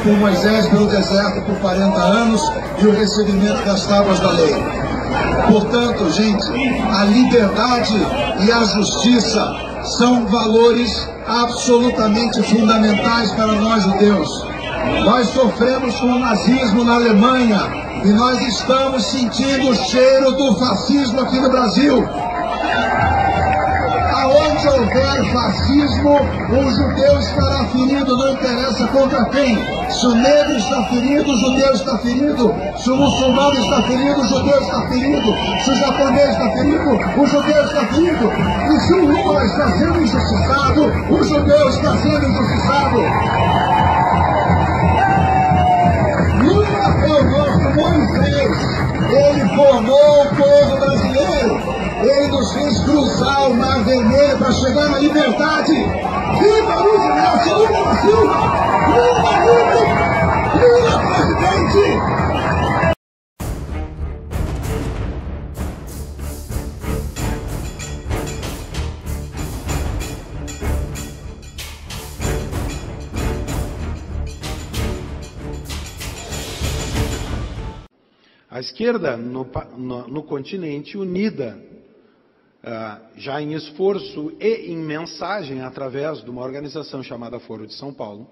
Com Moisés pelo deserto por 40 anos e o recebimento das tábuas da lei. Portanto, gente, a liberdade e a justiça são valores absolutamente fundamentais para nós judeus. Nós sofremos com o nazismo na Alemanha e nós estamos sentindo o cheiro do fascismo aqui no Brasil. Aonde houver fascismo, o judeu estará ferido, não interessa contra quem. Se o negro está ferido, o judeu está ferido. Se o muçulmano está ferido, o judeu está ferido. Se o japonês está ferido, o judeu está ferido. E se o Lula está sendo injustiçado, o judeu está sendo injustiçado. Lula é o nosso Moisés. Ele formou o povo brasileiro. Ele nos fez cruzar o Mar Vermelho para chegar na liberdade. Viva Luiz Inácio Lula da Silva! Lula livre! Lula presidente! A esquerda no continente, unida já em esforço e em mensagem através de uma organização chamada Foro de São Paulo,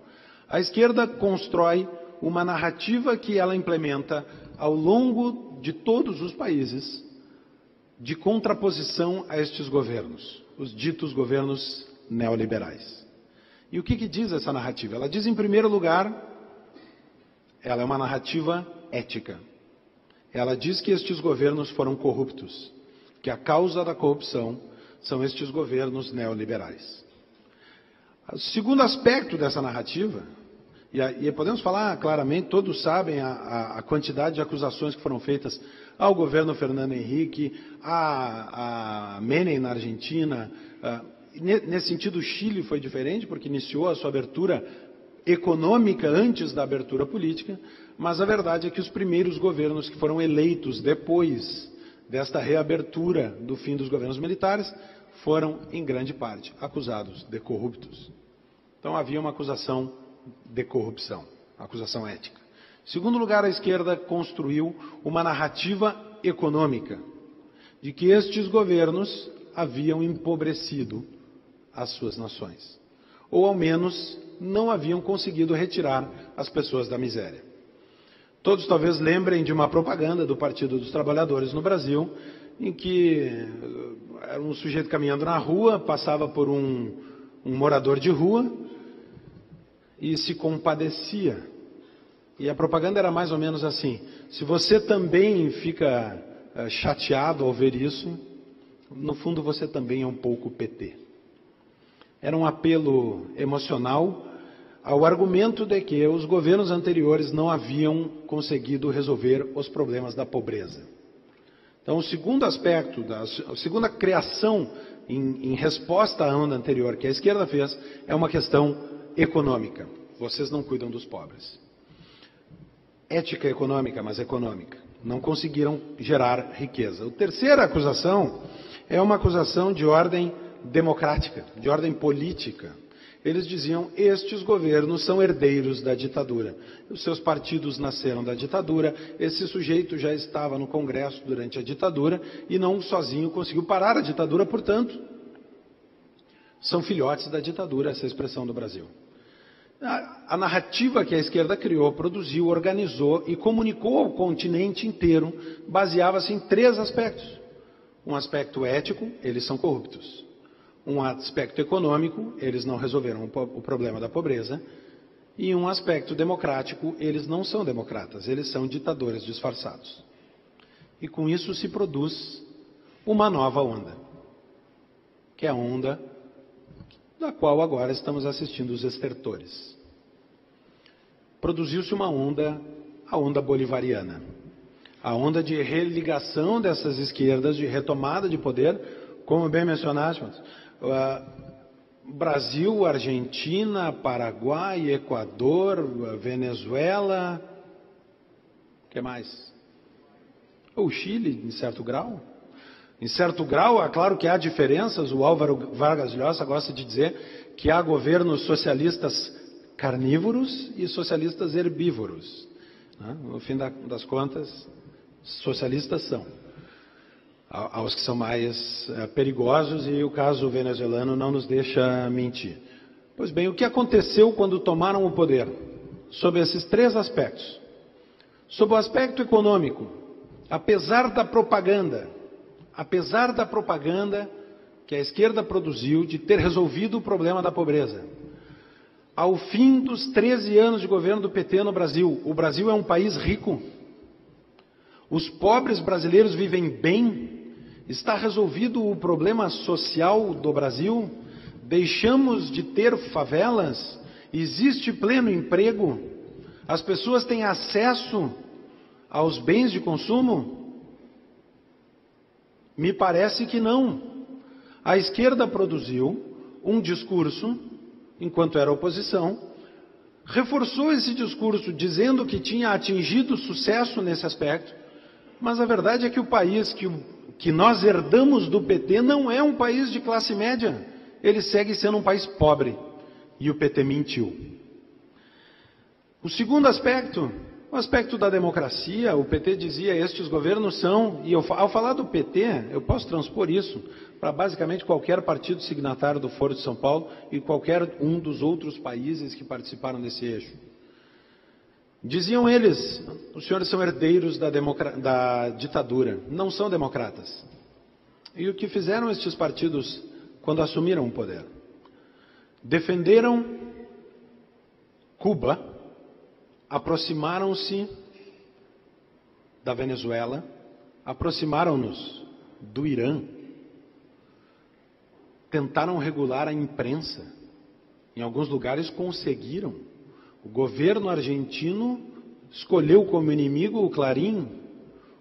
a esquerda constrói uma narrativa que ela implementa ao longo de todos os países de contraposição a estes governos, os ditos governos neoliberais. E o que diz essa narrativa? Ela diz, em primeiro lugar, ela é uma narrativa ética. Ela diz que estes governos foram corruptos, que a causa da corrupção são estes governos neoliberais. O segundo aspecto dessa narrativa, e podemos falar claramente, todos sabem a quantidade de acusações que foram feitas ao governo Fernando Henrique, a Menem na Argentina. Nesse sentido, o Chile foi diferente, porque iniciou a sua abertura econômica antes da abertura política, mas a verdade é que os primeiros governos que foram eleitos depois desta reabertura do fim dos governos militares foram, em grande parte, acusados de corruptos. Então havia uma acusação de corrupção, acusação ética. Em segundo lugar, a esquerda construiu uma narrativa econômica, de que estes governos haviam empobrecido as suas nações, ou ao menos não haviam conseguido retirar as pessoas da miséria. Todos talvez lembrem de uma propaganda do Partido dos Trabalhadores no Brasil, em que era um sujeito caminhando na rua, passava por um morador de rua e se compadecia. E a propaganda era mais ou menos assim: se você também fica chateado ao ver isso, no fundo você também é um pouco PT. Era um apelo emocional ao argumento de que os governos anteriores não haviam conseguido resolver os problemas da pobreza. Então, o segundo aspecto, a segunda criação em resposta à onda anterior que a esquerda fez, é uma questão econômica. Vocês não cuidam dos pobres. Ética econômica, mas econômica. Não conseguiram gerar riqueza. A terceira acusação é uma acusação de ordem democrática, de ordem política. Eles diziam, estes governos são herdeiros da ditadura. Os seus partidos nasceram da ditadura, esse sujeito já estava no Congresso durante a ditadura e não sozinho conseguiu parar a ditadura, portanto, são filhotes da ditadura, essa é a expressão do Brasil. A narrativa que a esquerda criou, produziu, organizou e comunicou ao continente inteiro baseava-se em três aspectos. Um aspecto ético, eles são corruptos. Um aspecto econômico, eles não resolveram o problema da pobreza. E um aspecto democrático, eles não são democratas, eles são ditadores disfarçados. E com isso se produz uma nova onda, que é a onda da qual agora estamos assistindo os estertores. Produziu-se uma onda, a onda bolivariana. A onda de religação dessas esquerdas, de retomada de poder, como bem mencionaste, Brasil, Argentina, Paraguai, Equador, Venezuela, o que mais? Ou o Chile, em certo grau. Em certo grau, é claro que há diferenças. O Álvaro Vargas Llosa gosta de dizer que há governos socialistas carnívoros e socialistas herbívoros. No fim das contas, socialistas são. Aos que são mais perigosos, e o caso venezuelano não nos deixa mentir. Pois bem, o que aconteceu quando tomaram o poder? Sob esses três aspectos. Sob o aspecto econômico, apesar da propaganda que a esquerda produziu de ter resolvido o problema da pobreza, ao fim dos 13 anos de governo do PT no Brasil, o Brasil é um país rico. Os pobres brasileiros vivem bem. Está resolvido o problema social do Brasil. Deixamos de ter favelas. Existe pleno emprego. As pessoas têm acesso aos bens de consumo? Me parece que não. A esquerda produziu um discurso, enquanto era oposição, reforçou esse discurso dizendo que tinha atingido sucesso nesse aspecto, mas a verdade é que o país que nós herdamos do PT não é um país de classe média, ele segue sendo um país pobre, e o PT mentiu. O segundo aspecto, o aspecto da democracia, o PT dizia, estes governos são, e ao falar do PT, eu posso transpor isso para basicamente qualquer partido signatário do Foro de São Paulo e qualquer um dos outros países que participaram desse eixo. Diziam eles, os senhores são herdeiros da ditadura, não são democratas. E o que fizeram estes partidos quando assumiram o poder? Defenderam Cuba, aproximaram-se da Venezuela, aproximaram-nos do Irã, tentaram regular a imprensa. Em alguns lugares conseguiram. O governo argentino escolheu como inimigo o Clarim.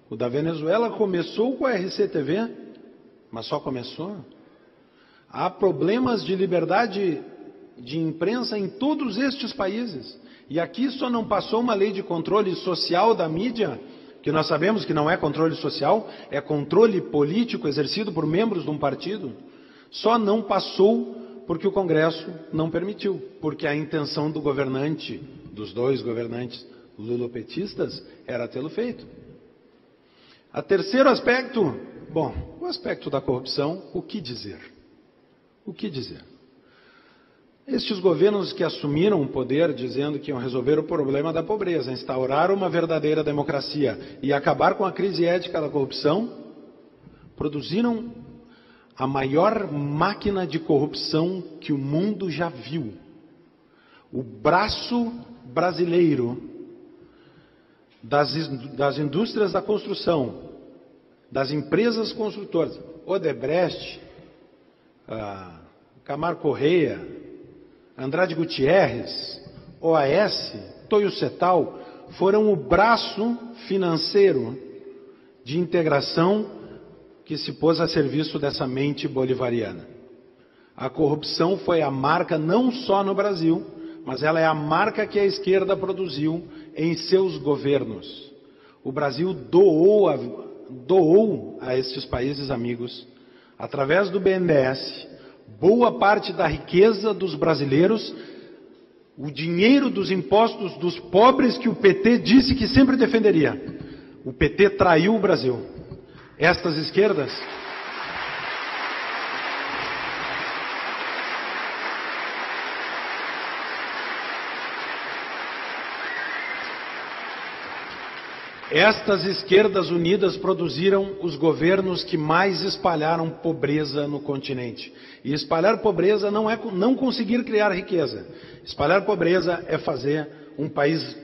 O da Venezuela começou com a RCTV, mas só começou. Há problemas de liberdade de imprensa em todos estes países. E aqui só não passou uma lei de controle social da mídia, que nós sabemos que não é controle social, é controle político exercido por membros de um partido. Só não passou porque o Congresso não permitiu, porque a intenção do governante, dos dois governantes lulopetistas, era tê-lo feito. O terceiro aspecto, o aspecto da corrupção, o que dizer? O que dizer? Estes governos que assumiram o poder dizendo que iam resolver o problema da pobreza, instaurar uma verdadeira democracia e acabar com a crise ética da corrupção, produziram a maior máquina de corrupção que o mundo já viu. O braço brasileiro das indústrias da construção, das empresas construtoras, Odebrecht, Camargo Correia, Andrade Gutierrez, OAS, Toyo Setal, foram o braço financeiro de integração que se pôs a serviço dessa mente bolivariana. A corrupção foi a marca não só no Brasil, mas ela é a marca que a esquerda produziu em seus governos. O Brasil doou a estes países amigos, através do BNDES, boa parte da riqueza dos brasileiros, o dinheiro dos impostos dos pobres que o PT disse que sempre defenderia. O PT traiu o Brasil. Estas esquerdas unidas produziram os governos que mais espalharam pobreza no continente. E espalhar pobreza não é não conseguir criar riqueza. Espalhar pobreza é fazer um país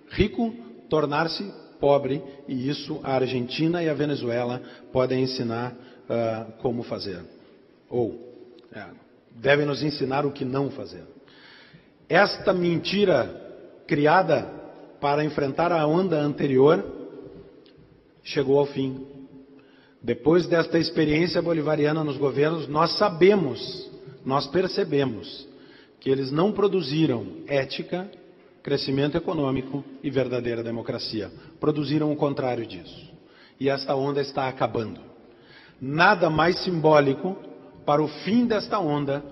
rico tornar-se pobre, e isso a Argentina e a Venezuela podem ensinar como fazer. Devem nos ensinar o que não fazer. Esta mentira criada para enfrentar a onda anterior chegou ao fim. Depois desta experiência bolivariana nos governos, nós percebemos que eles não produziram ética, crescimento econômico e verdadeira democracia. Produziram o contrário disso. E esta onda está acabando. Nada mais simbólico para o fim desta onda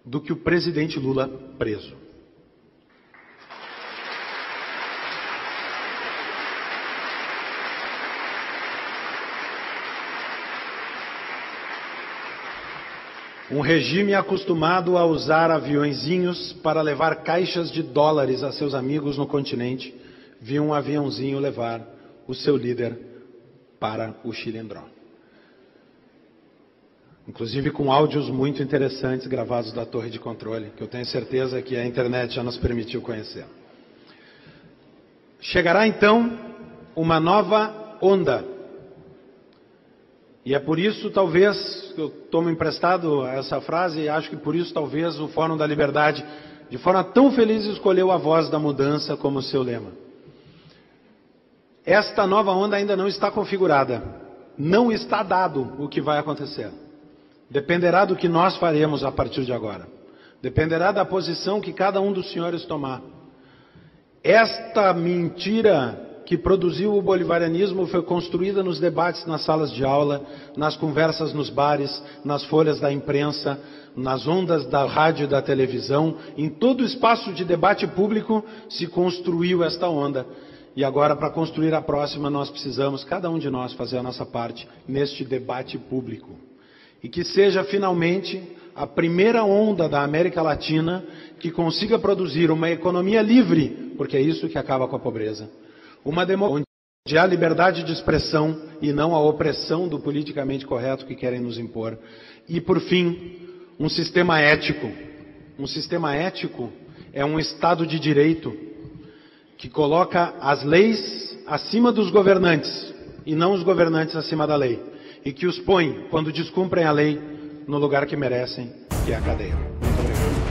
do que o presidente Lula preso. Um regime acostumado a usar aviõezinhos para levar caixas de dólares a seus amigos no continente, viu um aviãozinho levar o seu líder para o Chilindró. Inclusive com áudios muito interessantes gravados da torre de controle, que eu tenho certeza que a internet já nos permitiu conhecer. Chegará então uma nova onda. E é por isso, talvez, que eu tomo emprestado essa frase, e acho que por isso, talvez, o Fórum da Liberdade, de forma tão feliz, escolheu a voz da mudança como seu lema. Esta nova onda ainda não está configurada. Não está dado o que vai acontecer. Dependerá do que nós faremos a partir de agora. Dependerá da posição que cada um dos senhores tomar. Esta mentira que produziu o bolivarianismo foi construída nos debates nas salas de aula, nas conversas nos bares, nas folhas da imprensa, nas ondas da rádio e da televisão. Em todo o espaço de debate público se construiu esta onda. E agora, para construir a próxima, nós precisamos, cada um de nós, fazer a nossa parte neste debate público. E que seja, finalmente, a primeira onda da América Latina que consiga produzir uma economia livre, porque é isso que acaba com a pobreza. Uma democracia onde há liberdade de expressão e não a opressão do politicamente correto que querem nos impor. E, por fim, um sistema ético. Um sistema ético é um Estado de direito que coloca as leis acima dos governantes e não os governantes acima da lei. E que os põe, quando descumprem a lei, no lugar que merecem, que é a cadeia. Muito obrigado.